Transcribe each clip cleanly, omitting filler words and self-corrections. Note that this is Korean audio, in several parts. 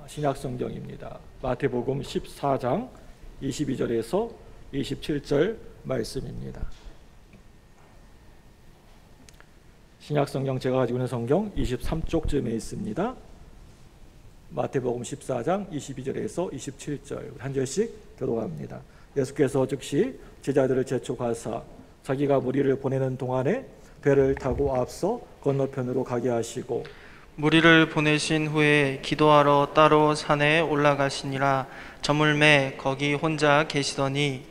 신약성경입니다. 마태복음 14장 22절에서 27절 말씀입니다. 신약성경 제가 가지고 있는 성경 23쪽쯤에 있습니다. 마태복음 14장 22절에서 27절 한 절씩 교독합니다. 예수께서 즉시 제자들을 재촉하사 자기가 무리를 보내는 동안에 배를 타고 앞서 건너편으로 가게 하시고 무리를 보내신 후에 기도하러 따로 산에 올라가시니라. 저물매 거기 혼자 계시더니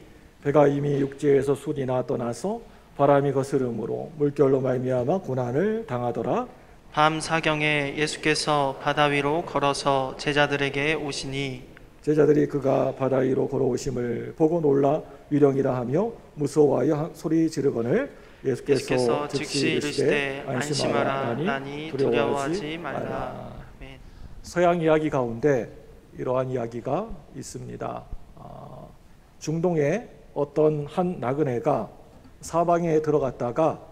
배가 이미 육지에서 술이나 떠나서 바람이 거스름으로 물결로 말미암아 고난을 당하더라. 밤 사경에 예수께서 바다 위로 걸어서 제자들에게 오시니 제자들이 그가 바다 위로 걸어오심을 보고 놀라 유령이라 하며 무서워하여 소리 지르거늘 예수께서 즉시 이르시되 안심하라 나니 두려워하지 말라. 아멘. 서양 이야기 가운데 이러한 이야기가 있습니다. 중동의 어떤 한 나그네가 사방에 들어갔다가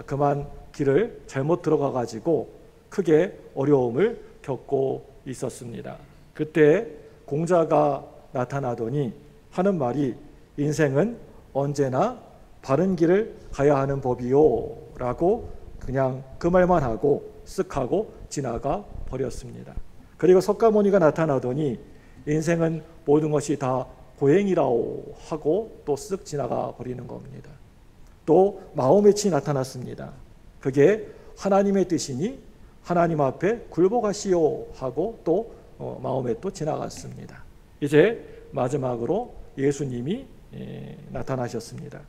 그만 길을 잘못 들어가 가지고 크게 어려움을 겪고 있었습니다. 그때 공자가 나타나더니 하는 말이 인생은 언제나 바른 길을 가야 하는 법이요 라고 그냥 그 말만 하고 쓱 하고 지나가 버렸습니다. 그리고 석가모니가 나타나더니 인생은 모든 것이 다 보행이라고 하고 또 쓱 지나가 버리는 겁니다. 또 마호메치 나타났습니다. 그게 하나님의 뜻이니 하나님 앞에 굴복하시오 하고 또 마음에 또 지나갔습니다. 이제 마지막으로 예수님이 나타나셨습니다.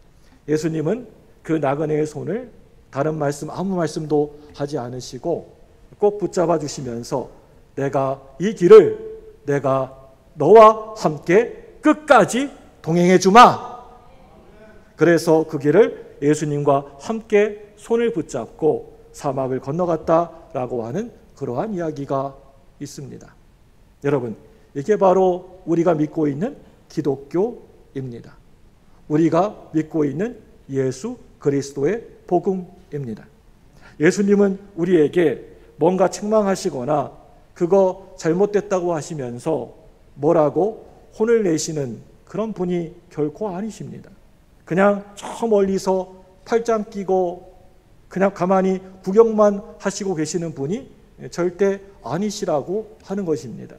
예수님은 그 나그네의 손을 다른 말씀 아무 말씀도 하지 않으시고 꼭 붙잡아 주시면서 내가 이 길을 내가 너와 함께 끝까지 동행해 주마. 그래서 그 길을 예수님과 함께 손을 붙잡고 사막을 건너갔다라고 하는 그러한 이야기가 있습니다. 여러분, 이게 바로 우리가 믿고 있는 기독교입니다. 우리가 믿고 있는 예수 그리스도의 복음입니다. 예수님은 우리에게 뭔가 책망하시거나 그거 잘못됐다고 하시면서 뭐라고 혼을 내시는 그런 분이 결코 아니십니다. 그냥 저 멀리서 팔짱 끼고 그냥 가만히 구경만 하시고 계시는 분이 절대 아니시라고 하는 것입니다.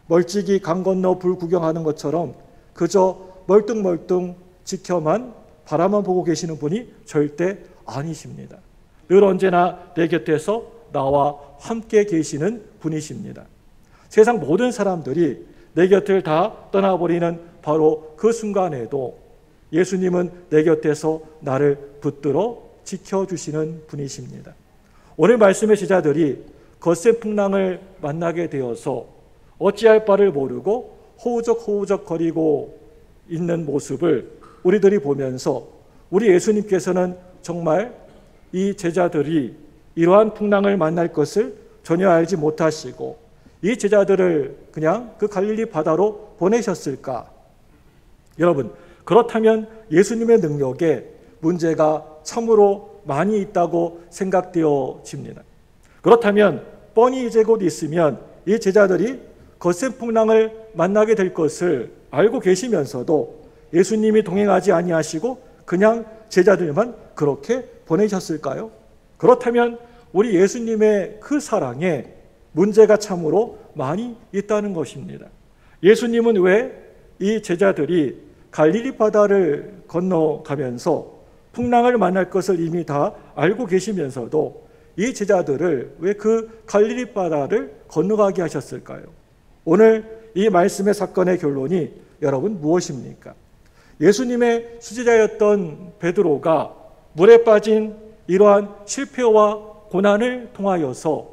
멀찍이 강 건너 불 구경하는 것처럼 그저 멀뚱멀뚱 지켜만 바라만 보고 계시는 분이 절대 아니십니다. 늘 언제나 내 곁에서 나와 함께 계시는 분이십니다. 세상 모든 사람들이 내 곁을 다 떠나버리는 바로 그 순간에도 예수님은 내 곁에서 나를 붙들어 지켜주시는 분이십니다. 오늘 말씀의 제자들이 거센 풍랑을 만나게 되어서 어찌할 바를 모르고 호우적 거리고 있는 모습을 우리들이 보면서 우리 예수님께서는 정말 이 제자들이 이러한 풍랑을 만날 것을 전혀 알지 못하시고 이 제자들을 그냥 그 갈릴리 바다로 보내셨을까? 여러분, 그렇다면 예수님의 능력에 문제가 참으로 많이 있다고 생각되어집니다. 그렇다면 뻔히 이제 곧 있으면 이 제자들이 거센 풍랑을 만나게 될 것을 알고 계시면서도 예수님이 동행하지 아니하시고 그냥 제자들만 그렇게 보내셨을까요? 그렇다면 우리 예수님의 그 사랑에 문제가 참으로 많이 있다는 것입니다. 예수님은 왜 이 제자들이 갈릴리 바다를 건너가면서 풍랑을 만날 것을 이미 다 알고 계시면서도 이 제자들을 왜 그 갈릴리 바다를 건너가게 하셨을까요? 오늘 이 말씀의 사건의 결론이 여러분 무엇입니까? 예수님의 수제자였던 베드로가 물에 빠진 이러한 실패와 고난을 통하여서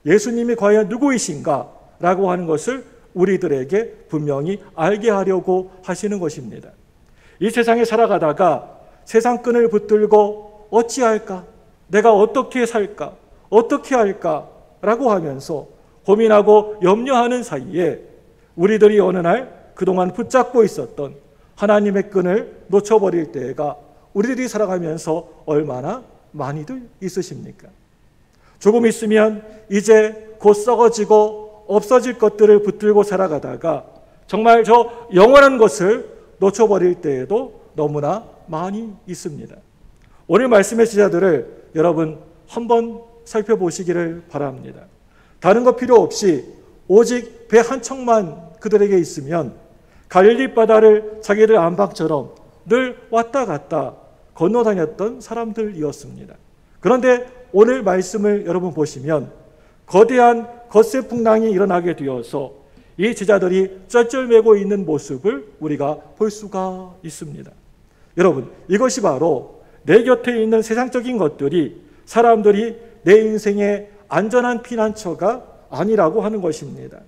예수님이 과연 누구이신가 라고 하는 것을 우리들에게 분명히 알게 하려고 하시는 것입니다. 이 세상에 살아가다가 세상 끈을 붙들고 어찌할까? 내가 어떻게 살까? 어떻게 할까? 라고 하면서 고민하고 염려하는 사이에 우리들이 어느 날 그동안 붙잡고 있었던 하나님의 끈을 놓쳐버릴 때가 우리들이 살아가면서 얼마나 많이들 있으십니까? 조금 있으면 이제 곧 썩어지고 없어질 것들을 붙들고 살아가다가 정말 저 영원한 것을 놓쳐버릴 때에도 너무나 많이 있습니다. 오늘 말씀의 제자들을 여러분 한번 살펴보시기를 바랍니다. 다른 것 필요 없이 오직 배 한 척만 그들에게 있으면 갈릴리 바다를 자기들 안방처럼 늘 왔다 갔다 건너다녔던 사람들이었습니다. 그런데 오늘 말씀을 여러분 보시면 거대한 겉세 풍랑이 일어나게 되어서 이 제자들이 쩔쩔매고 있는 모습을 우리가 볼 수가 있습니다. 여러분, 이것이 바로 내 곁에 있는 세상적인 것들이 사람들이 내 인생의 안전한 피난처가 아니라고 하는 것입니다.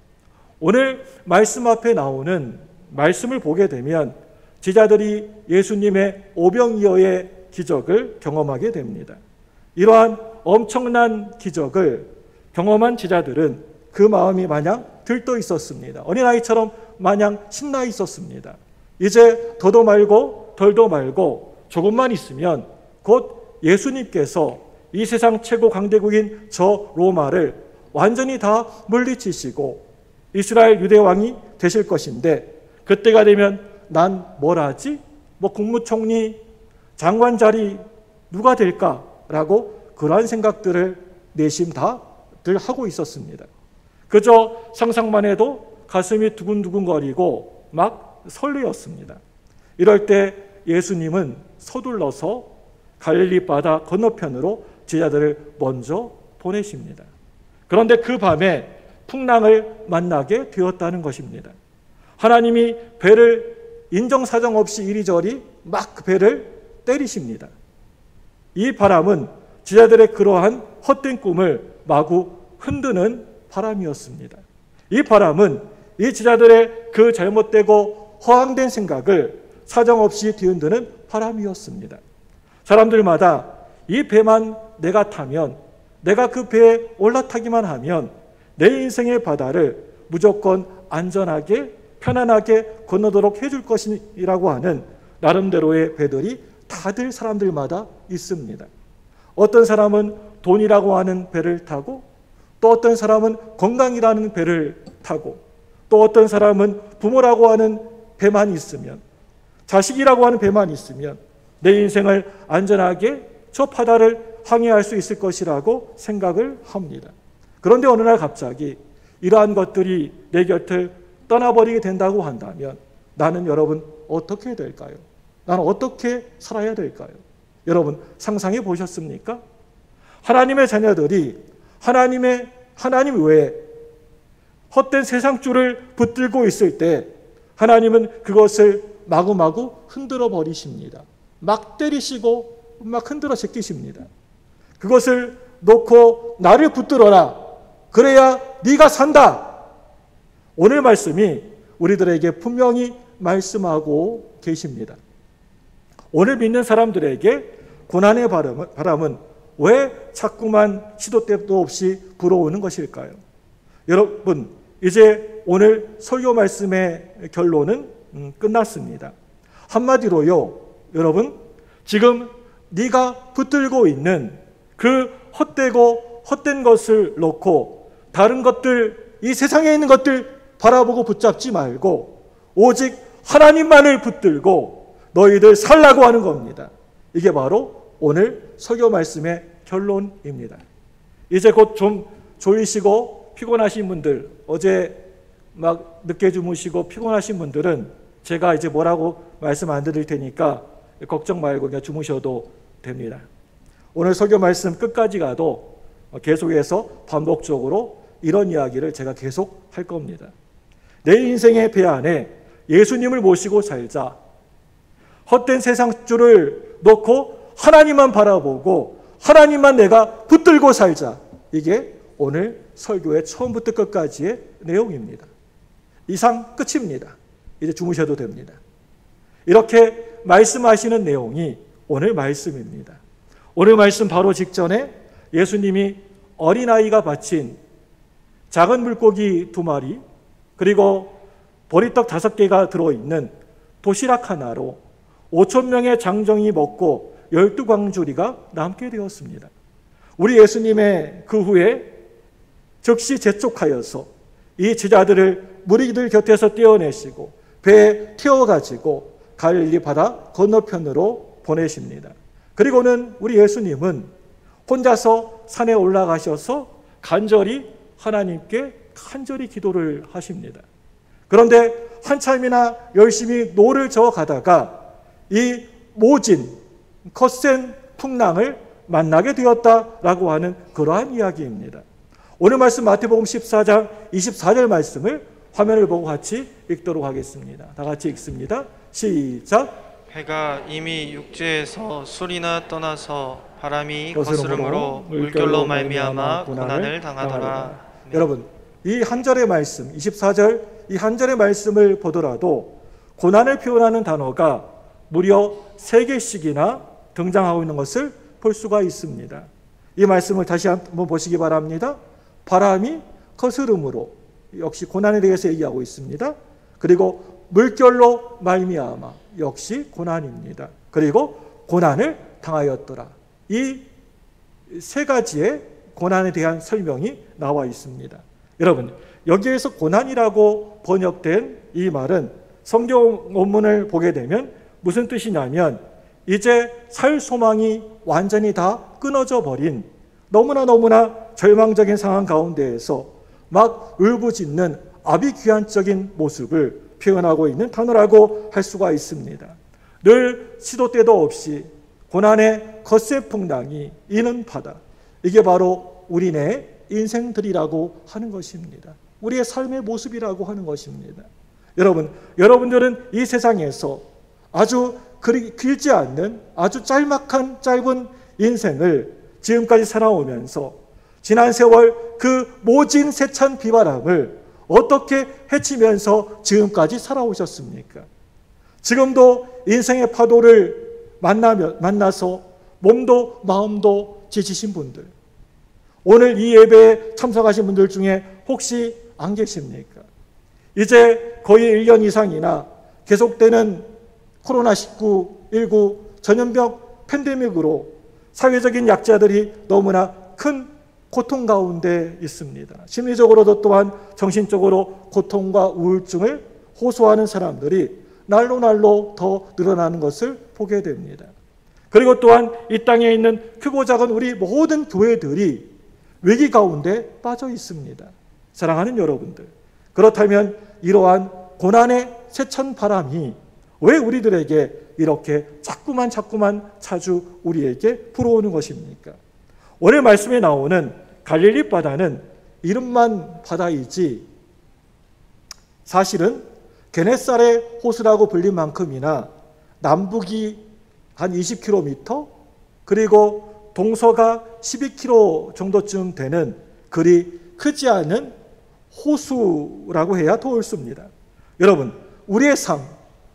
오늘 말씀 앞에 나오는 말씀을 보게 되면 제자들이 예수님의 오병이어의 기적을 경험하게 됩니다. 이러한 엄청난 기적을 경험한 제자들은 그 마음이 마냥 들떠 있었습니다. 어린아이처럼 마냥 신나 있었습니다. 이제 더도 말고 덜도 말고 조금만 있으면 곧 예수님께서 이 세상 최고 강대국인 저 로마를 완전히 다 물리치시고 이스라엘 유대 왕이 되실 것인데 그때가 되면 난 뭘 하지? 뭐 국무총리, 장관 자리 누가 될까라고 그러한 생각들을 내심 다들 하고 있었습니다. 그저 상상만 해도 가슴이 두근두근거리고 막 설레었습니다. 이럴 때 예수님은 서둘러서 갈릴리 바다 건너편으로 제자들을 먼저 보내십니다. 그런데 그 밤에 풍랑을 만나게 되었다는 것입니다. 하나님이 배를 인정사정 없이 이리저리 막 배를 때리십니다. 이 바람은 제자들의 그러한 헛된 꿈을 마구 흔드는 바람이었습니다. 이 바람은 이 제자들의 그 잘못되고 허황된 생각을 사정없이 뒤흔드는 바람이었습니다. 사람들마다 이 배만 내가 타면, 내가 그 배에 올라타기만 하면 내 인생의 바다를 무조건 안전하게 편안하게 건너도록 해줄 것이라고 하는 나름대로의 배들이 다들 사람들마다 있습니다. 어떤 사람은 돈이라고 하는 배를 타고, 또 어떤 사람은 건강이라는 배를 타고, 또 어떤 사람은 부모라고 하는 배만 있으면, 자식이라고 하는 배만 있으면 내 인생을 안전하게 저 바다를 항해할 수 있을 것이라고 생각을 합니다. 그런데 어느 날 갑자기 이러한 것들이 내 곁을 떠나버리게 된다고 한다면 나는 여러분 어떻게 해야 될까요? 나는 어떻게 살아야 될까요? 여러분 상상해 보셨습니까? 하나님의 자녀들이 하나님 외에 헛된 세상줄을 붙들고 있을 때 하나님은 그것을 마구마구 흔들어 버리십니다. 막 때리시고 막 흔들어 제끼십니다. 그것을 놓고 나를 붙들어라. 그래야 네가 산다. 오늘 말씀이 우리들에게 분명히 말씀하고 계십니다. 오늘 믿는 사람들에게 고난의 바람은 왜 자꾸만 시도 때도 없이 불어오는 것일까요? 여러분, 이제 오늘 설교 말씀의 결론은 끝났습니다. 한마디로요, 여러분, 지금 네가 붙들고 있는 그 헛된 것을 놓고 다른 것들, 이 세상에 있는 것들 바라보고 붙잡지 말고 오직 하나님만을 붙들고 너희들 살라고 하는 겁니다. 이게 바로 오늘 설교 말씀의 결론입니다. 이제 곧 좀 졸리시고 피곤하신 분들, 어제 막 늦게 주무시고 피곤하신 분들은 제가 이제 뭐라고 말씀 안 드릴 테니까 걱정 말고 그냥 주무셔도 됩니다. 오늘 설교 말씀 끝까지 가도 계속해서 반복적으로 이런 이야기를 제가 계속 할 겁니다. 내 인생의 배 안에 예수님을 모시고 살자. 헛된 세상줄을 놓고 하나님만 바라보고 하나님만 내가 붙들고 살자. 이게 오늘 설교의 처음부터 끝까지의 내용입니다. 이상 끝입니다. 이제 주무셔도 됩니다. 이렇게 말씀하시는 내용이 오늘 말씀입니다. 오늘 말씀 바로 직전에 예수님이 어린아이가 바친 작은 물고기 2마리 그리고 보리떡 5개가 들어있는 도시락 하나로 5,000명의 장정이 먹고 12광주리가 남게 되었습니다. 우리 예수님의 그 후에 즉시 재촉하여서 이 제자들을 무리들 곁에서 떼어내시고 배에 태워가지고 갈릴리 바다 건너편으로 보내십니다. 그리고는 우리 예수님은 혼자서 산에 올라가셔서 간절히 하나님께 간절히 기도를 하십니다. 그런데 한참이나 열심히 노를 저어 가다가 이 모진 거센 풍랑을 만나게 되었다라고 하는 그러한 이야기입니다. 오늘 말씀 마태복음 14장 24절 말씀을 화면을 보고 같이 읽도록 하겠습니다. 다 같이 읽습니다. 시작. 배가 이미 육지에서 술이나 떠나서 바람이 거스름으로 거스름으로 물결로 말미암아 고난을 당하더라. 여러분, 이 한 절의 말씀, 24절 이 한 절의 말씀을 보더라도 고난을 표현하는 단어가 무려 3개씩이나 등장하고 있는 것을 볼 수가 있습니다. 이 말씀을 다시 한번 보시기 바랍니다. 바람이 거스름으로, 역시 고난에 대해서 얘기하고 있습니다. 그리고 물결로 말미암아, 역시 고난입니다. 그리고 고난을 당하였더라. 이 3가지의 고난에 대한 설명이 나와 있습니다. 여러분, 여기에서 고난이라고 번역된 이 말은 성경 원문을 보게 되면 무슨 뜻이냐면 이제 살 소망이 완전히 다 끊어져 버린 너무나 절망적인 상황 가운데에서 막 울부짖는 아비규환적인 모습을 표현하고 있는 단어라고 할 수가 있습니다. 늘 시도 때도 없이 고난의 거센 풍랑이 이는 바다, 이게 바로 우리네 인생들이라고 하는 것입니다. 우리의 삶의 모습이라고 하는 것입니다. 여러분들은 이 세상에서 아주 길지 않는 아주 짧은 인생을 지금까지 살아오면서 지난 세월 그 모진 세찬 비바람을 어떻게 헤치면서 지금까지 살아오셨습니까? 지금도 인생의 파도를 만나서 몸도 마음도 지치신 분들, 오늘 이 예배에 참석하신 분들 중에 혹시 안 계십니까? 이제 거의 1년 이상이나 계속되는 코로나19 전염병 팬데믹으로 사회적인 약자들이 너무나 큰 고통 가운데 있습니다. 심리적으로도 또한 정신적으로 고통과 우울증을 호소하는 사람들이 날로 더 늘어나는 것을 보게 됩니다. 그리고 또한 이 땅에 있는 크고 작은 우리 모든 교회들이 위기 가운데 빠져 있습니다. 사랑하는 여러분들, 그렇다면 이러한 고난의 세찬 바람이 왜 우리들에게 이렇게 자꾸만 자주 우리에게 불어오는 것입니까? 오늘 말씀에 나오는 갈릴리 바다는 이름만 바다이지 사실은 게네사렛 호수라고 불린 만큼이나 남북이 한 20km 그리고 동서가 12km 정도쯤 되는 그리 크지 않은 호수라고 해야 더 옳습니다. 여러분, 우리의 삶,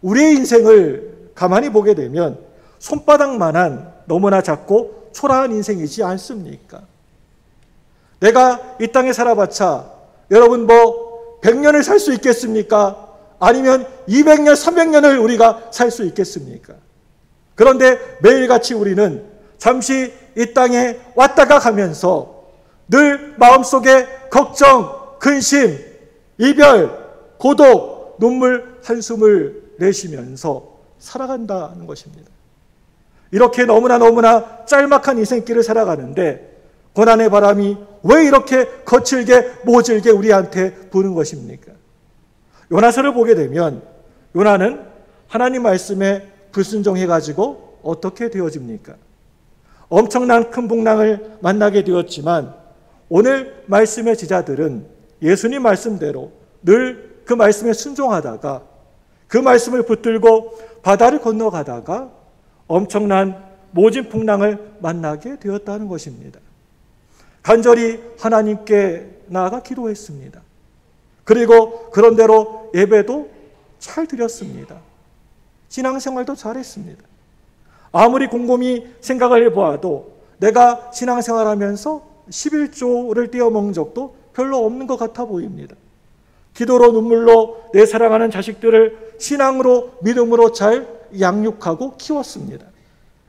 우리의 인생을 가만히 보게 되면 손바닥만한 너무나 작고 초라한 인생이지 않습니까? 내가 이 땅에 살아봤자 여러분 100년을 살 수 있겠습니까? 아니면 200년, 300년을 우리가 살 수 있겠습니까? 그런데 매일같이 우리는 잠시 이 땅에 왔다가 가면서 늘 마음속에 걱정, 근심, 이별, 고독, 눈물, 한숨을 내쉬면서 살아간다는 것입니다. 이렇게 너무나 짤막한 인생길을 살아가는데 고난의 바람이 왜 이렇게 거칠게 모질게 우리한테 부는 것입니까? 요나서를 보게 되면 요나는 하나님 말씀에 불순종해가지고 어떻게 되어집니까? 엄청난 큰 풍랑을 만나게 되었지만 오늘 말씀의 제자들은 예수님 말씀대로 늘 그 말씀에 순종하다가 그 말씀을 붙들고 바다를 건너가다가 엄청난 모진 풍랑을 만나게 되었다는 것입니다. 간절히 하나님께 나아가 기도했습니다. 그리고 그런대로 예배도 잘 드렸습니다. 신앙생활도 잘했습니다. 아무리 곰곰이 생각을 해보아도 내가 신앙생활하면서 11조를 떼어먹은 적도 별로 없는 것 같아 보입니다. 기도로 눈물로 내 사랑하는 자식들을 신앙으로 믿음으로 잘 양육하고 키웠습니다.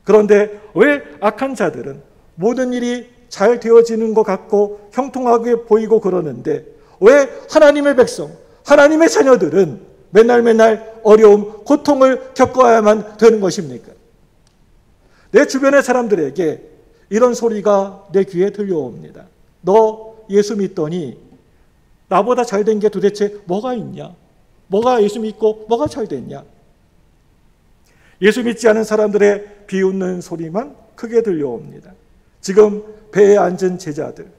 그런데 왜 악한 자들은 모든 일이 잘 되어지는 것 같고 형통하게 보이고 그러는데 왜 하나님의 백성, 하나님의 자녀들은 맨날 어려움, 고통을 겪어야만 되는 것입니까? 내 주변의 사람들에게 이런 소리가 내 귀에 들려옵니다. 너 예수 믿더니 나보다 잘된 게 도대체 뭐가 있냐? 뭐가 예수 믿고 뭐가 잘 됐냐? 예수 믿지 않은 사람들의 비웃는 소리만 크게 들려옵니다. 지금 배에 앉은 제자들,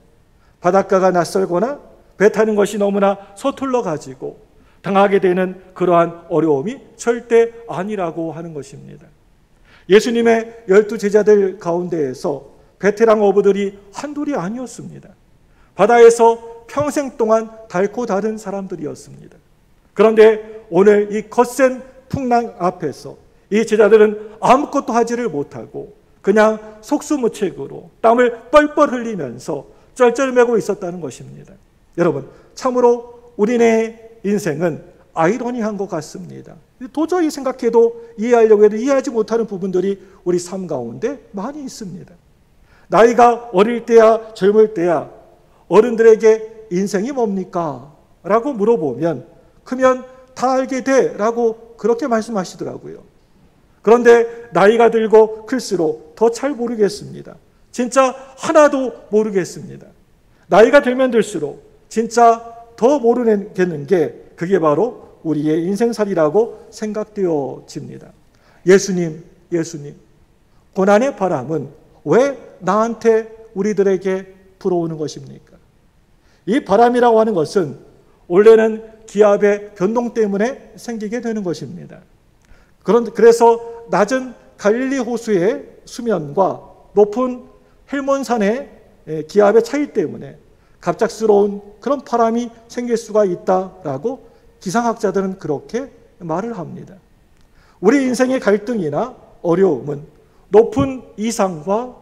바닷가가 낯설거나 배 타는 것이 너무나 서툴러 가지고 당하게 되는 그러한 어려움이 절대 아니라고 하는 것입니다. 예수님의 12제자들 가운데에서 베테랑 어부들이 한둘이 아니었습니다. 바다에서 평생 동안 닳고 닳은 사람들이었습니다. 그런데 오늘 이 거센 풍랑 앞에서 이 제자들은 아무것도 하지를 못하고 그냥 속수무책으로 땀을 뻘뻘 흘리면서 쩔쩔매고 있었다는 것입니다. 여러분, 참으로 우리네 인생은 아이러니한 것 같습니다. 도저히 생각해도 이해하려고 해도 이해하지 못하는 부분들이 우리 삶 가운데 많이 있습니다. 나이가 어릴 때야 젊을 때야 어른들에게 인생이 뭡니까? 라고 물어보면 크면 다 알게 돼 라고 그렇게 말씀하시더라고요. 그런데 나이가 들고 클수록 더 잘 모르겠습니다. 진짜 하나도 모르겠습니다. 나이가 들면 들수록 진짜 더 모르겠는 게 그게 바로 우리의 인생살이라고 생각되어집니다. 예수님, 고난의 바람은 왜 나한테 우리들에게 불어오는 것입니까? 이 바람이라고 하는 것은 원래는 기압의 변동 때문에 생기게 되는 것입니다. 그래서 낮은 갈릴리 호수의 수면과 높은 헬몬산의 기압의 차이 때문에 갑작스러운 그런 바람이 생길 수가 있다라고 기상학자들은 그렇게 말을 합니다. 우리 인생의 갈등이나 어려움은 높은 이상과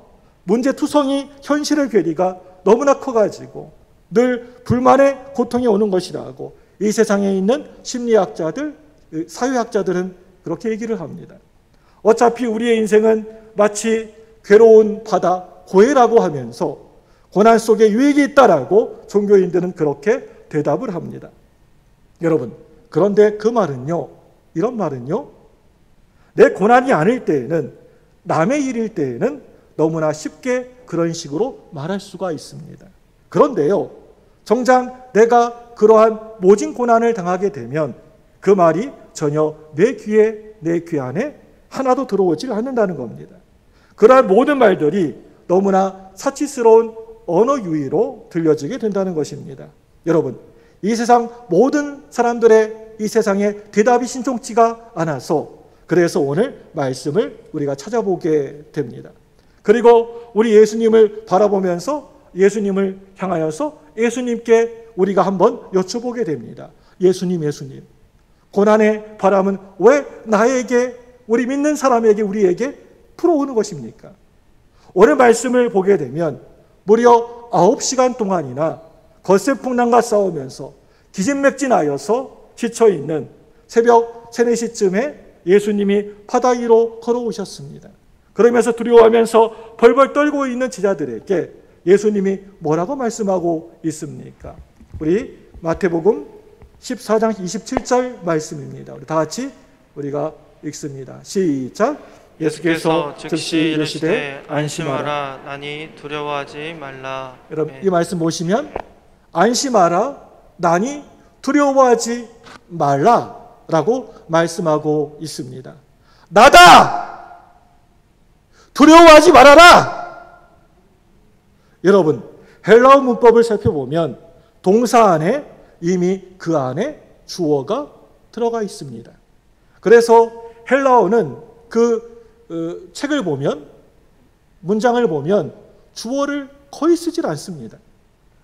문제투성이 현실의 괴리가 너무나 커가지고 늘 불만의 고통이 오는 것이라고 이 세상에 있는 심리학자들, 사회학자들은 그렇게 얘기를 합니다. 어차피 우리의 인생은 마치 괴로운 바다, 고해라고 하면서 고난 속에 유익이 있다라고 종교인들은 그렇게 대답을 합니다. 여러분, 그런데 그 말은요, 이런 말은요, 내 고난이 아닐 때에는, 남의 일일 때에는 너무나 쉽게 그런 식으로 말할 수가 있습니다. 그런데요, 정작 내가 그러한 모진 고난을 당하게 되면 그 말이 전혀 내 귀에, 내 귀 안에 하나도 들어오질 않는다는 겁니다. 그러한 모든 말들이 너무나 사치스러운 언어 유희로 들려지게 된다는 것입니다. 여러분, 이 세상 모든 사람들의 이 세상에 대답이 신통치가 않아서 그래서 오늘 말씀을 우리가 찾아보게 됩니다. 그리고 우리 예수님을 바라보면서 예수님을 향하여서 예수님께 우리가 한번 여쭤보게 됩니다. 예수님, 고난의 바람은 왜 나에게, 우리 믿는 사람에게, 우리에게 불어오는 것입니까? 오늘 말씀을 보게 되면 무려 9시간 동안이나 거센 풍랑과 싸우면서 기진맥진하여서 지쳐있는 새벽 3, 4시쯤에 예수님이 바다 위로 걸어오셨습니다. 그러면서 두려워하면서 벌벌 떨고 있는 제자들에게 예수님이 뭐라고 말씀하고 있습니까? 우리 마태복음 14장 27절 말씀입니다. 우리 다 같이 우리가 읽습니다. 시작. 예수께서 즉시 이르시되 안심하라, 나니 두려워하지 말라. 여러분, 이 말씀 보시면 안심하라, 나니 두려워하지 말라라고 말씀하고 있습니다. 나다! 두려워하지 말아라! 여러분, 헬라어 문법을 살펴보면 동사 안에 이미 그 안에 주어가 들어가 있습니다. 그래서 헬라어는 그 책을 보면, 문장을 보면 주어를 거의 쓰질 않습니다.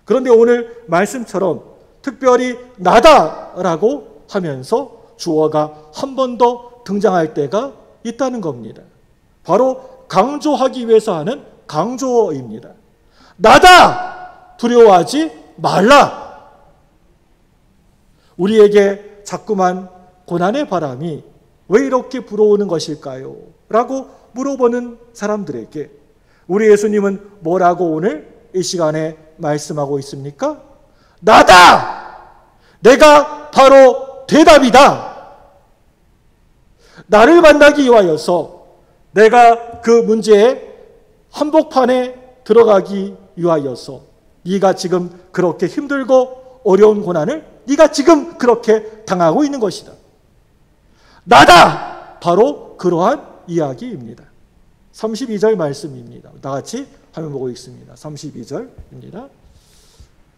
그런데 오늘 말씀처럼 특별히 나다라고 하면서 주어가 한 번 더 등장할 때가 있다는 겁니다. 바로 강조하기 위해서 하는 강조어입니다. 나다! 두려워하지 말라! 우리에게 자꾸만 고난의 바람이 왜 이렇게 불어오는 것일까요? 라고 물어보는 사람들에게 우리 예수님은 뭐라고 오늘 이 시간에 말씀하고 있습니까? 나다! 내가 바로 대답이다. 나를 만나기 위하여서 내가 그 문제의 한복판에 들어가기 위하여서 네가 지금 그렇게 힘들고 어려운 고난을 네가 지금 그렇게 당하고 있는 것이다. 나다! 바로 그러한 이야기입니다. 32절 말씀입니다. 다 같이 화면 보고 있습니다. 32절입니다.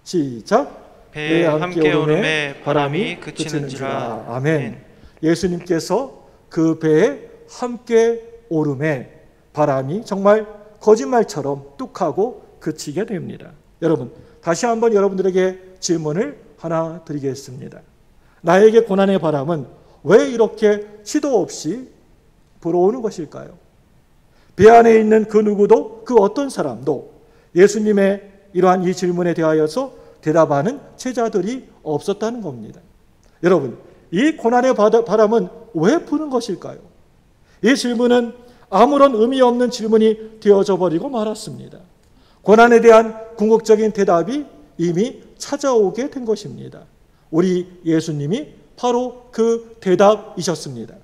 시작. 배에 함께 오름에 바람이 그치는지라. 아멘. 예수님께서 그 배에 함께 오름에 바람이 정말 거짓말처럼 뚝하고 그치게 됩니다. 여러분, 다시 한번 여러분들에게 질문을 하나 드리겠습니다. 나에게 고난의 바람은 왜 이렇게 시도 없이 불어오는 것일까요? 배 안에 있는 그 누구도, 그 어떤 사람도 예수님의 이러한 이 질문에 대하여서 대답하는 제자들이 없었다는 겁니다. 여러분, 이 고난의 바람은 왜 부는 것일까요? 이 질문은 아무런 의미 없는 질문이 되어져 버리고 말았습니다. 고난에 대한 궁극적인 대답이 이미 찾아오게 된 것입니다. 우리 예수님이 바로 그 대답이셨습니다.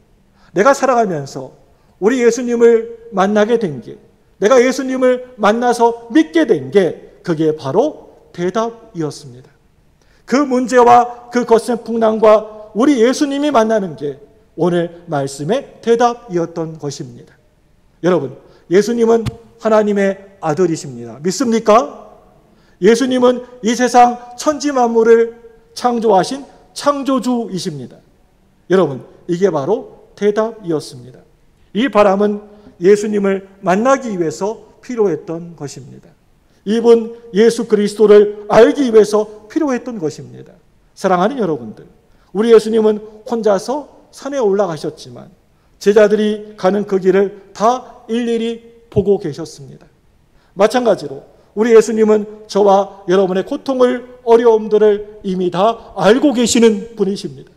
내가 살아가면서 우리 예수님을 만나게 된 게, 내가 예수님을 만나서 믿게 된 게, 그게 바로 대답이었습니다. 그 문제와 그 거센 풍랑과 우리 예수님이 만나는 게 오늘 말씀의 대답이었던 것입니다. 여러분, 예수님은 하나님의 아들이십니다. 믿습니까? 예수님은 이 세상 천지 만물을 창조하신 창조주이십니다. 여러분, 이게 바로 대답이었습니다. 이 바람은 예수님을 만나기 위해서 필요했던 것입니다. 이분 예수 그리스도를 알기 위해서 필요했던 것입니다. 사랑하는 여러분들, 우리 예수님은 혼자서 산에 올라가셨지만 제자들이 가는 그 길을 다 일일이 보고 계셨습니다. 마찬가지로 우리 예수님은 저와 여러분의 고통을, 어려움들을 이미 다 알고 계시는 분이십니다.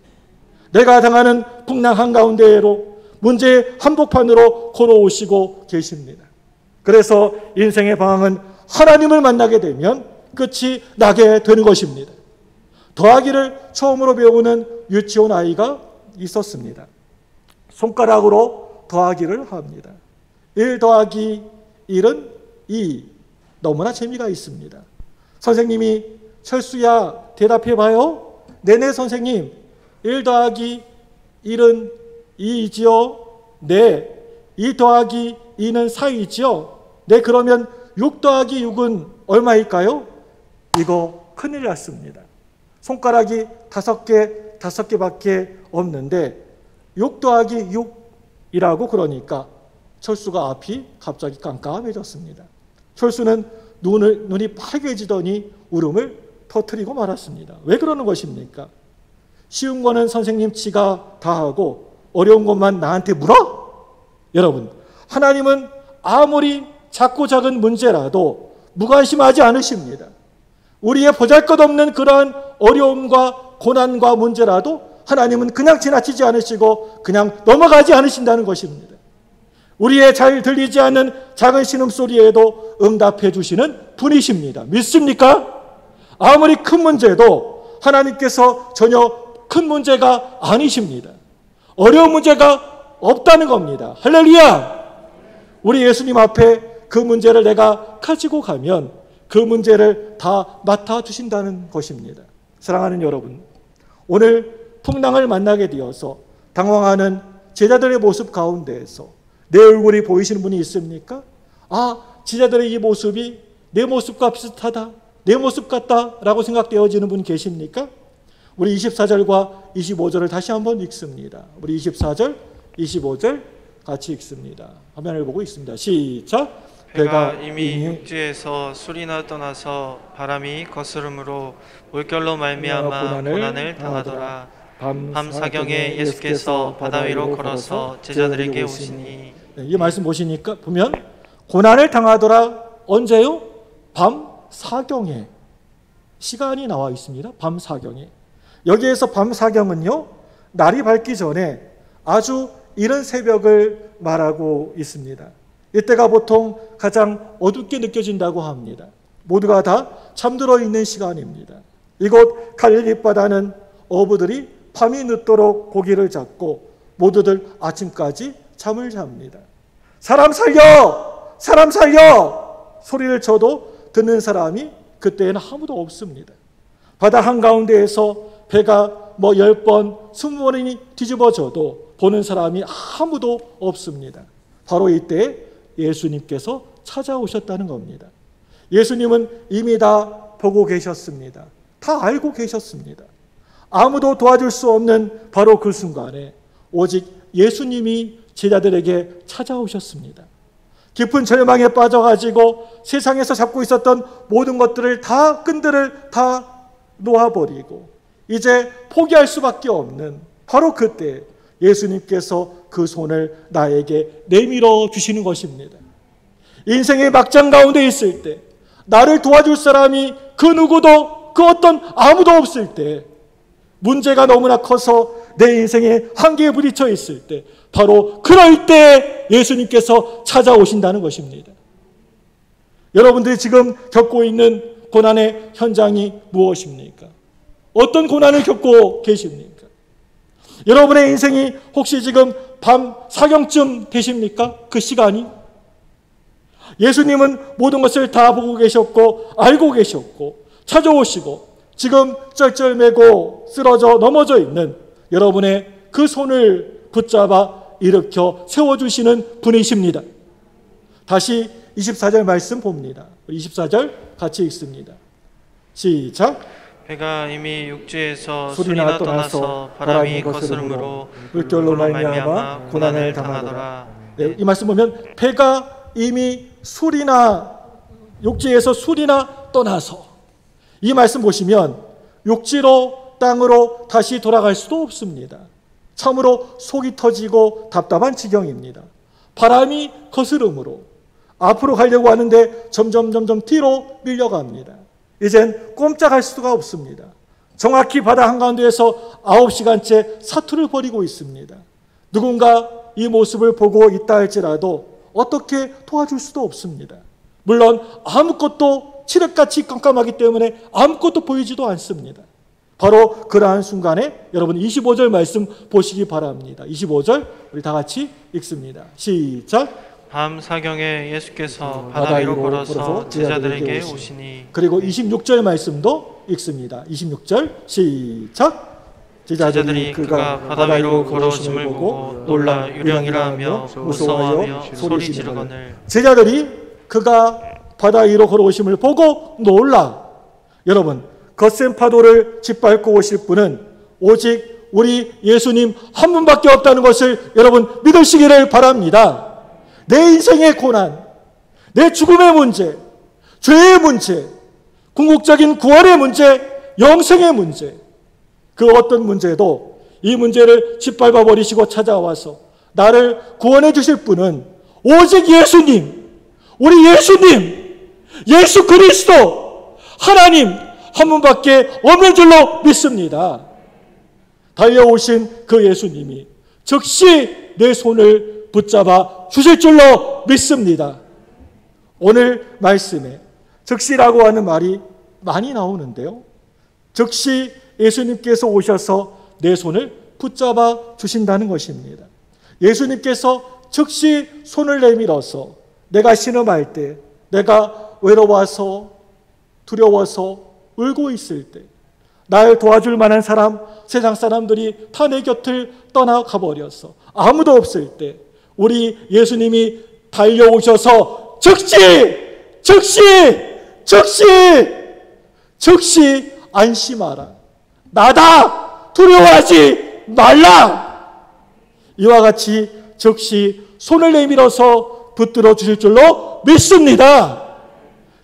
내가 당하는 풍랑 한가운데로 문제의 한복판으로 걸어오시고 계십니다. 그래서 인생의 방황은 하나님을 만나게 되면 끝이 나게 되는 것입니다. 더하기를 처음으로 배우는 유치원 아이가 있었습니다. 손가락으로 더하기를 합니다. 1 더하기 1은 2. 너무나 재미가 있습니다. 선생님이 철수야 대답해봐요. 네네 선생님. 1 더하기 1은 2이지요. 네. 2 더하기 2는 4이지요. 네. 그러면 6 더하기 6은 얼마일까요? 이거 큰일 났습니다. 손가락이 5개밖에 없는데 6 더하기 6이라고 그러니까 철수가 앞이 갑자기 깜깜해졌습니다. 철수는 눈이 빨개지더니 울음을 터뜨리고 말았습니다. 왜 그러는 것입니까? 쉬운 거는 선생님 지가 다 하고 어려운 것만 나한테 물어? 여러분, 하나님은 아무리 작고 작은 문제라도 무관심하지 않으십니다. 우리의 보잘것없는 그러한 어려움과 고난과 문제라도 하나님은 그냥 지나치지 않으시고 그냥 넘어가지 않으신다는 것입니다. 우리의 잘 들리지 않는 작은 신음소리에도 응답해 주시는 분이십니다. 믿습니까? 아무리 큰 문제도 하나님께서 전혀 큰 문제가 아니십니다. 어려운 문제가 없다는 겁니다. 할렐루야! 우리 예수님 앞에 그 문제를 내가 가지고 가면 그 문제를 다 맡아주신다는 것입니다. 사랑하는 여러분, 오늘 풍랑을 만나게 되어서 당황하는 제자들의 모습 가운데에서 내 얼굴이 보이시는 분이 있습니까? 아, 제자들의 이 모습이 내 모습과 비슷하다, 내 모습 같다라고 생각되어지는 분 계십니까? 우리 24절과 25절을 다시 한번 읽습니다. 우리 24절, 25절 같이 읽습니다. 화면을 보고 있습니다. 시작. 배가 이미 육지에서 수리나 떠나서 바람이 거스름으로 물결로 말미암아 고난을 당하더라. 밤 사경에 예수께서 바다 위로 걸어서 제자들에게 오시니. 이 말씀 보시니까 보면 고난을 당하더라. 언제요? 밤 사경에 시간이 나와 있습니다. 밤 사경에. 여기에서 밤 사경은요, 날이 밝기 전에 아주 이른 새벽을 말하고 있습니다. 이때가 보통 가장 어둡게 느껴진다고 합니다. 모두가 다 잠들어 있는 시간입니다. 이곳 갈릴리 바다는 어부들이 밤이 늦도록 고기를 잡고 모두들 아침까지 잠을 잡니다. 사람 살려! 사람 살려! 소리를 쳐도 듣는 사람이 그때에는 아무도 없습니다. 바다 한가운데에서 배가 10번, 20번이 뒤집어져도 보는 사람이 아무도 없습니다. 바로 이때 예수님께서 찾아오셨다는 겁니다. 예수님은 이미 다 보고 계셨습니다. 다 알고 계셨습니다. 아무도 도와줄 수 없는 바로 그 순간에 오직 예수님이 제자들에게 찾아오셨습니다. 깊은 절망에 빠져가지고 세상에서 잡고 있었던 모든 것들을 다 끈들을 다 놓아버리고 이제 포기할 수밖에 없는 바로 그때 예수님께서 그 손을 나에게 내밀어 주시는 것입니다. 인생의 막장 가운데 있을 때 나를 도와줄 사람이 그 누구도 그 어떤 아무도 없을 때 문제가 너무나 커서 내 인생에 한계에 부딪혀 있을 때 바로 그럴 때 예수님께서 찾아오신다는 것입니다. 여러분들이 지금 겪고 있는 고난의 현장이 무엇입니까? 어떤 고난을 겪고 계십니까? 여러분의 인생이 혹시 지금 밤 사경쯤 되십니까? 그 시간이? 예수님은 모든 것을 다 보고 계셨고 알고 계셨고 찾아오시고 지금 쩔쩔매고 쓰러져 넘어져 있는 여러분의 그 손을 붙잡아 일으켜 세워주시는 분이십니다. 다시 24절 말씀 봅니다. 24절 같이 읽습니다. 시작. 배가 이미 육지에서 술이나 떠나서 바람이 거스름으로 물결로 말미암아 고난을 당하더라. 네, 이 말씀 보면 배가 이미 육지에서 술이나 떠나서 이 말씀 보시면 육지로 땅으로 다시 돌아갈 수도 없습니다. 참으로 속이 터지고 답답한 지경입니다. 바람이 거스름으로 앞으로 가려고 하는데 점점 뒤로 밀려갑니다. 이젠 꼼짝할 수가 없습니다. 정확히 바다 한가운데에서 9시간째 사투를 벌이고 있습니다. 누군가 이 모습을 보고 있다 할지라도 어떻게 도와줄 수도 없습니다. 물론 아무것도 칠흑같이 깜깜하기 때문에 아무것도 보이지도 않습니다. 바로 그러한 순간에 여러분 25절 말씀 보시기 바랍니다. 25절 우리 다 같이 읽습니다. 시작. 밤 사경에 예수께서 바다 위로 걸어서 제자들에게 오시니. 그리고 26절 말씀도 읽습니다. 26절 시작. 제자들이 그가 바다 위로 걸어오심을 보고 놀라 유령이라 하며 무서워하며 소리 지르거늘. 제자들이 그가 바다 위로 걸어오심을 보고 놀라. 여러분, 거센 파도를 짓밟고 오실 분은 오직 우리 예수님 한 분밖에 없다는 것을 여러분 믿으시기를 바랍니다. 내 인생의 고난, 내 죽음의 문제, 죄의 문제, 궁극적인 구원의 문제, 영생의 문제, 그 어떤 문제도 이 문제를 짓밟아 버리시고 찾아와서 나를 구원해 주실 분은 오직 예수님, 우리 예수님, 예수 그리스도, 하나님 한 분밖에 없는 줄로 믿습니다. 달려오신 그 예수님이 즉시 내 손을 붙잡아 주실 줄로 믿습니다. 오늘 말씀에 즉시라고 하는 말이 많이 나오는데요. 즉시 예수님께서 오셔서 내 손을 붙잡아 주신다는 것입니다. 예수님께서 즉시 손을 내밀어서 내가 신음할 때, 내가 외로워서 두려워서 울고 있을 때, 날 도와줄 만한 사람, 세상 사람들이 다 내 곁을 떠나가 버려서 아무도 없을 때 우리 예수님이 달려오셔서 즉시 안심하라. 나다! 두려워하지 말라! 이와 같이 즉시 손을 내밀어서 붙들어 주실 줄로 믿습니다.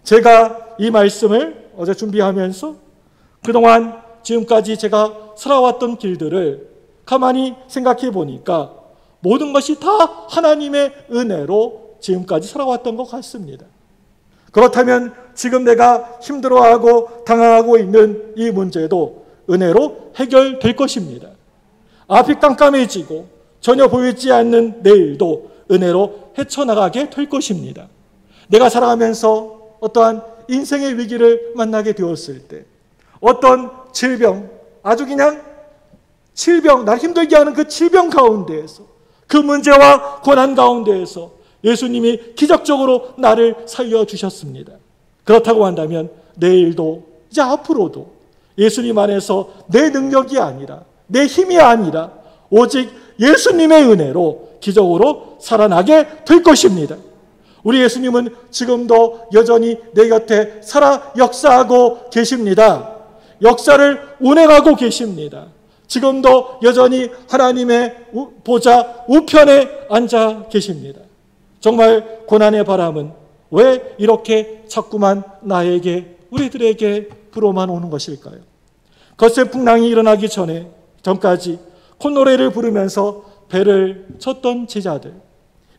제가 이 말씀을 어제 준비하면서 그동안 지금까지 제가 살아왔던 길들을 가만히 생각해 보니까 모든 것이 다 하나님의 은혜로 지금까지 살아왔던 것 같습니다. 그렇다면 지금 내가 힘들어하고 당황하고 있는 이 문제도 은혜로 해결될 것입니다. 앞이 깜깜해지고 전혀 보이지 않는 내일도 은혜로 헤쳐나가게 될 것입니다. 내가 살아가면서 어떠한 인생의 위기를 만나게 되었을 때, 어떤 질병, 아주 그냥 질병, 날 힘들게 하는 그 질병 가운데에서, 그 문제와 고난 가운데에서 예수님이 기적적으로 나를 살려주셨습니다. 그렇다고 한다면 내일도, 이제 앞으로도 예수님 안에서 내 능력이 아니라, 내 힘이 아니라 오직 예수님의 은혜로 기적으로 살아나게 될 것입니다. 우리 예수님은 지금도 여전히 내 곁에 살아 역사하고 계십니다. 역사를 운행하고 계십니다. 지금도 여전히 하나님의 보좌 우편에 앉아 계십니다. 정말 고난의 바람은 왜 이렇게 자꾸만 나에게, 우리들에게 불어만 오는 것일까요? 거센 풍랑이 일어나기 전까지 콧노래를 부르면서 배를 쳤던 제자들,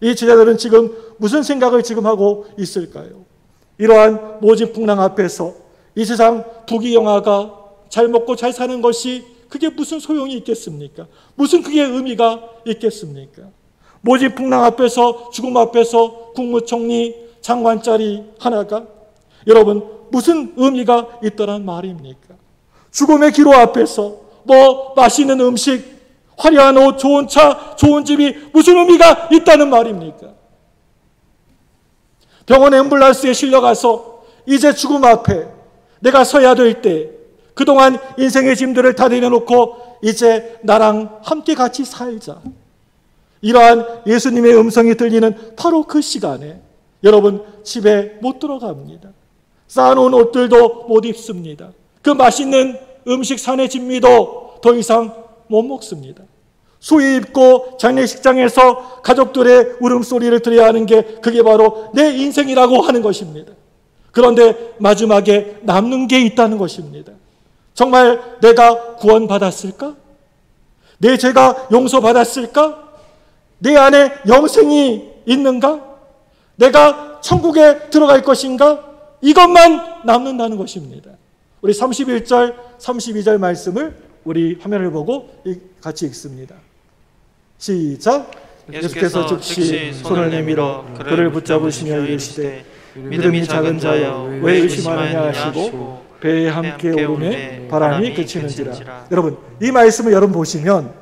이 제자들은 지금 무슨 생각을 지금 하고 있을까요? 이러한 모진 풍랑 앞에서 이 세상 부귀영화가, 잘 먹고 잘 사는 것이 그게 무슨 소용이 있겠습니까? 무슨 그게 의미가 있겠습니까? 모진 풍랑 앞에서, 죽음 앞에서 국무총리, 장관짜리 하나가 여러분 무슨 의미가 있더란 말입니까? 죽음의 기로 앞에서 뭐 맛있는 음식, 화려한 옷, 좋은 차, 좋은 집이 무슨 의미가 있다는 말입니까? 병원 앰뷸런스에 실려가서 이제 죽음 앞에 내가 서야 될 때, 그동안 인생의 짐들을 다 내려놓고 이제 나랑 함께 같이 살자, 이러한 예수님의 음성이 들리는 바로 그 시간에 여러분 집에 못 들어갑니다. 쌓아놓은 옷들도 못 입습니다. 그 맛있는 음식, 산의 진미도 더 이상 못 먹습니다. 수의 입고 장례식장에서 가족들의 울음소리를 들어야 하는 게 그게 바로 내 인생이라고 하는 것입니다. 그런데 마지막에 남는 게 있다는 것입니다. 정말 내가 구원받았을까? 내 죄가 용서받았을까? 내 안에 영생이 있는가? 내가 천국에 들어갈 것인가? 이것만 남는다는 것입니다. 우리 31절, 32절 말씀을 우리 화면을 보고 같이 읽습니다. 시작. 예수께서 즉시 손을 내밀어 그를 붙잡으시며 이르시되 믿음이 작은 자여 왜 의심하느냐 하시고 배에 함께 오르매 바람이 그치는지라. 여러분 이 말씀을 여러분 보시면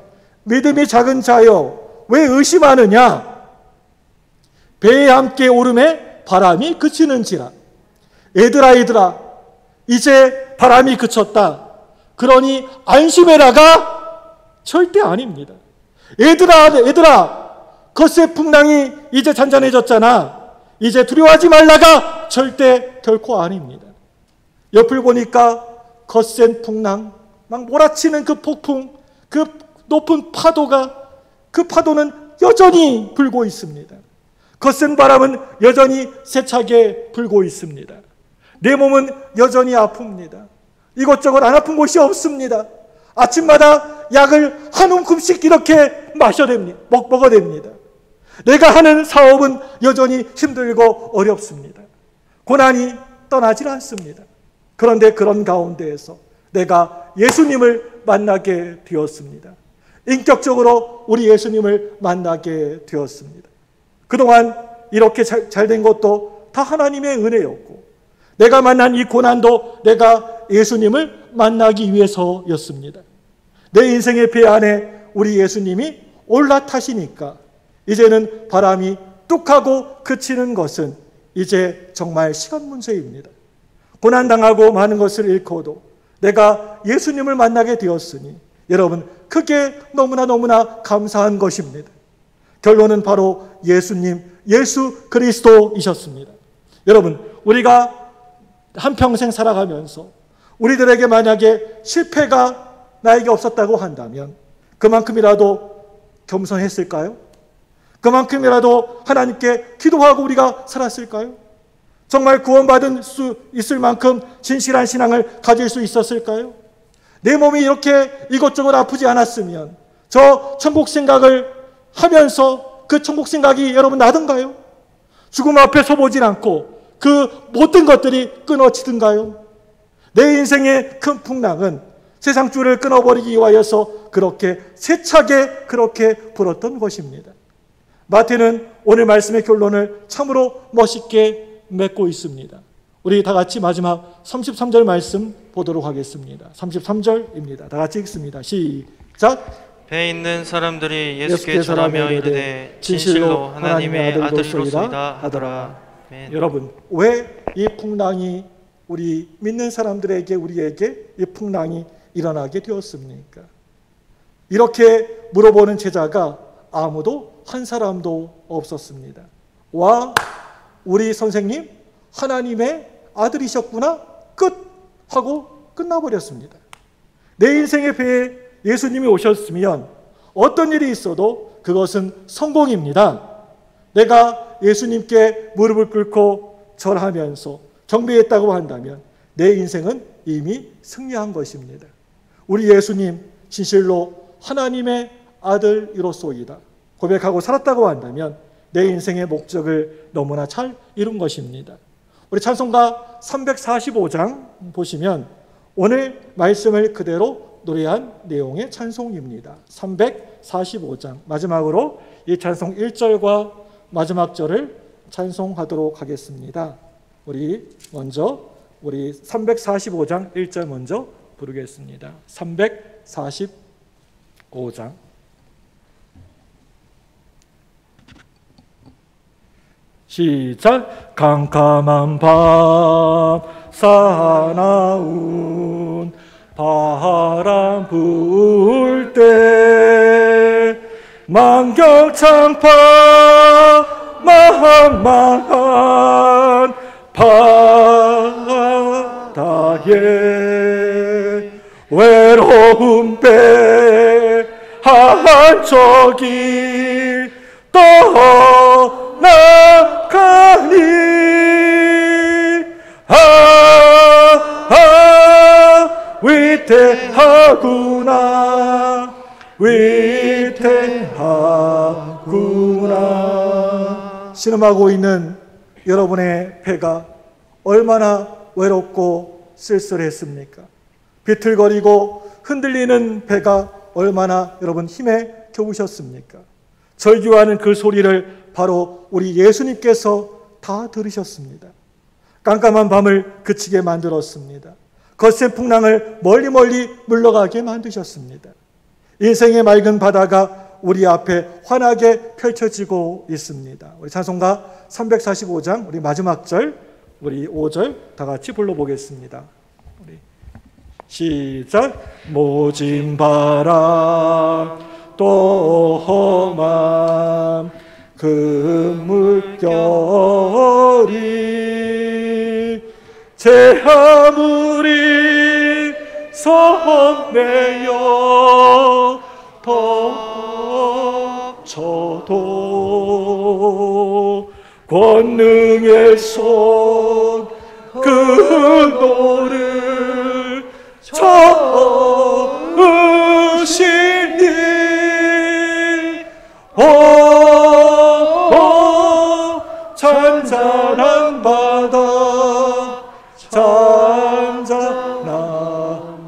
믿음이 작은 자여 왜 의심하느냐, 배에 함께 오르매 바람이 그치는지라. 얘들아 이제 바람이 그쳤다, 그러니 안심해라가 절대 아닙니다. 얘들아 거센 풍랑이 이제 잔잔해졌잖아, 이제 두려워하지 말라가 절대 결코 아닙니다. 옆을 보니까 거센 풍랑, 막 몰아치는 그 폭풍, 그 높은 파도가, 그 파도는 여전히 불고 있습니다. 거센 바람은 여전히 세차게 불고 있습니다. 내 몸은 여전히 아픕니다. 이것저것 안 아픈 곳이 없습니다. 아침마다 약을 한 움큼씩 이렇게 먹어댑니다. 내가 하는 사업은 여전히 힘들고 어렵습니다. 고난이 떠나질 않습니다. 그런데 그런 가운데에서 내가 예수님을 만나게 되었습니다. 인격적으로 우리 예수님을 만나게 되었습니다. 그동안 이렇게 잘 된 것도 다 하나님의 은혜였고, 내가 만난 이 고난도 내가 예수님을 만나기 위해서였습니다. 내 인생의 배 안에 우리 예수님이 올라타시니까 이제는 바람이 뚝 하고 그치는 것은 이제 정말 시간 문제입니다. 고난당하고 많은 것을 잃고도 내가 예수님을 만나게 되었으니 여러분 그게 너무나 감사한 것입니다. 결론은 바로 예수님, 예수 그리스도이셨습니다. 여러분 우리가 한평생 살아가면서 우리들에게 만약에 실패가 나에게 없었다고 한다면 그만큼이라도 겸손했을까요? 그만큼이라도 하나님께 기도하고 우리가 살았을까요? 정말 구원받을 수 있을 만큼 진실한 신앙을 가질 수 있었을까요? 내 몸이 이렇게 이것저것 아프지 않았으면 저 천국 생각을 하면서 그 천국 생각이 여러분 나던가요? 죽음 앞에 서보질 않고 그 모든 것들이 끊어지던가요? 내 인생의 큰 풍랑은 세상 줄을 끊어버리기 위하여서 그렇게 세차게 그렇게 불었던 것입니다. 마태는 오늘 말씀의 결론을 참으로 멋있게 맺고 있습니다. 우리 다 같이 마지막 33절 말씀 보도록 하겠습니다. 33절입니다. 다 같이 읽습니다. 시작. 시작. 배 있는 사람들이 예수께 절하며 이르되 진실로 하나님의 아들이로소이다 하더라. 아멘. 여러분, 왜 이 풍랑이 우리 믿는 사람들에게, 우리에게 이 풍랑이 일어나게 되었습니까? 이렇게 물어보는 제자가 아무도 한 사람도 없었습니다. 와, 우리 선생님 하나님의 아들이셨구나, 끝! 하고 끝나버렸습니다. 내 인생의 배에 예수님이 오셨으면 어떤 일이 있어도 그것은 성공입니다. 내가 예수님께 무릎을 꿇고 절하면서 경배했다고 한다면 내 인생은 이미 승리한 것입니다. 우리 예수님 진실로 하나님의 아들이로소이다 고백하고 살았다고 한다면 내 인생의 목적을 너무나 잘 이룬 것입니다. 우리 찬송가 345장 보시면 오늘 말씀을 그대로 노래한 내용의 찬송입니다. 345장 마지막으로 이 찬송 1절과 마지막 절을 찬송하도록 하겠습니다. 우리 먼저 우리 345장 1절 먼저 부르겠습니다. 345장 시작. 캄캄한 밤 사나운 바람 불 때 만경창파 망망한 바다에 외로운 배 한 척이 떠나가니 위태하구나 위태하구나. 신음하고 있는 여러분의 배가 얼마나 외롭고 쓸쓸했습니까? 비틀거리고 흔들리는 배가 얼마나 여러분 힘에 겨우셨습니까? 절규하는 그 소리를 바로 우리 예수님께서 다 들으셨습니다. 깜깜한 밤을 그치게 만들었습니다. 거센 풍랑을 멀리 물러가게 만드셨습니다. 인생의 맑은 바다가 우리 앞에 환하게 펼쳐지고 있습니다. 우리 찬송가 345장 우리 마지막 절 우리 5절 다 같이 불러보겠습니다. 우리 시작. 모진 바람 또 험한 그 물결이 제 아무리 성내어 덮쳐도 권능의 손 그노를 저으시니 잔잔한 바다 잔잔한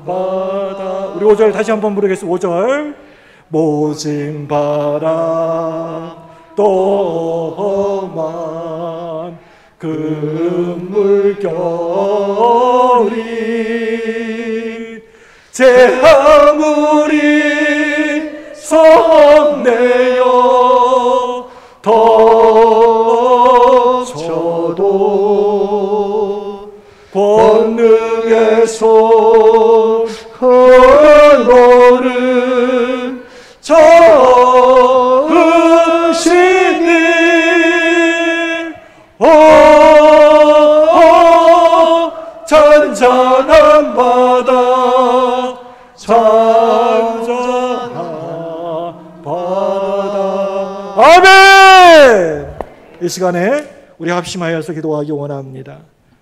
바다. 우리 5절 다시 한번 부르겠습니다. 5절. 모진 바람 또 험한 그 물결이 제 아무리 성내어 덮쳐도 권능의 손 너를 저으시니 잔잔한 바다 잔잔한 바다. 아멘. 이 시간에 우리 합심하여서 기도하기 원합니다.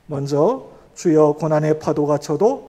먼저 주여 고난의 파도가 쳐도